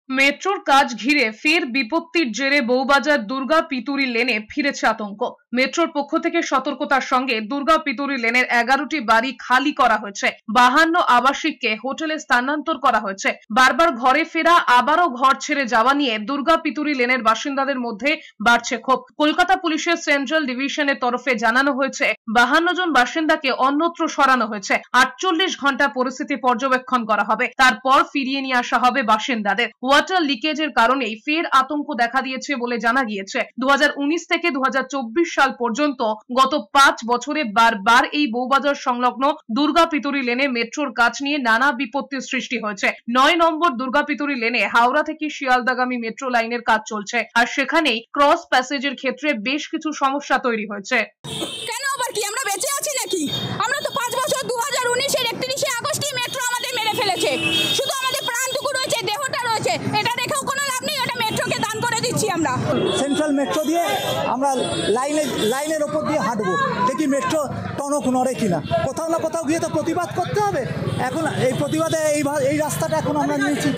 মেট্রোর কাজ ঘিরে ফের বিপত্তির জেরে বউবাজার দুর্গা পিতুরি লেনে ফিরেছে আতঙ্ক। মেট্রোর পক্ষ থেকে সতর্কতার সঙ্গে দুর্গা পিতুরি লেনের 11টি বাড়ি খালি করা হয়েছে। 52 আবাসিককে হোটেলে স্থানান্তর করা হয়েছে। বারবার ঘরে ফেরা, আবারও ঘর ছেড়ে যাওয়া নিয়ে দুর্গা পিতুরি লেনের বাসিন্দাদের মধ্যে বাড়ছে ক্ষোভ। কলকাতা পুলিশের সেন্ট্রাল ডিভিশনের তরফে জানানো হয়েছে 52 জন বাসিন্দাকে অন্যত্র সরানো হয়েছে। 48 ঘন্টা পরিস্থিতি পর্যবেক্ষণ করা হবে, তারপর ফিরিয়ে নিয়ে আসা হবে বাসিন্দাদের। ওয়াটার লিকেজের কারণেই ফের আতঙ্ক দেখা দিয়েছে বলে জানা গিয়েছে। 2019 থেকে 2024 সাল পর্যন্ত গত 5 বছরে বারবার এই বউবাজার সংলগ্ন দুর্গা পিতুরি লেনে মেট্রোর কাজ নিয়ে নানা বিপত্তির সৃষ্টি হয়েছে। 9 নম্বর দুর্গা পিতুরি লেনে হাওড়া থেকে শিয়ালদাগামী মেট্রো লাইনের কাজ চলছে, আর সেখানেই ক্রস প্যাসেজের ক্ষেত্রে বেশ কিছু সমস্যা তৈরি হয়েছে। কেন আবার কি আমরা বেঁচে আছি নাকি? আমরা তো 5 বছর 2019 এর 31শে আগস্টই মেট্রো আমাদের মেরে ফেলেছে। শুধু আমাদের প্রাণটুকু রয়েছে, দেহটা রয়েছে, এটা দেখেও কোনো লাভ নেই। এটা মেট্রোকে দান করে দিচ্ছি আমরা। সেন্ট্রাল মেট্রো দিয়ে আমরা লাইনের ওপর দিয়ে হাঁটবো, দেখি মেট্রো টনক নড়ে কিনা। কোথাও না কোথাও গিয়ে তো প্রতিবাদ করতে হবে। এখন এই প্রতিবাদে এই রাস্তাটা এখন আমরা নিয়েছি।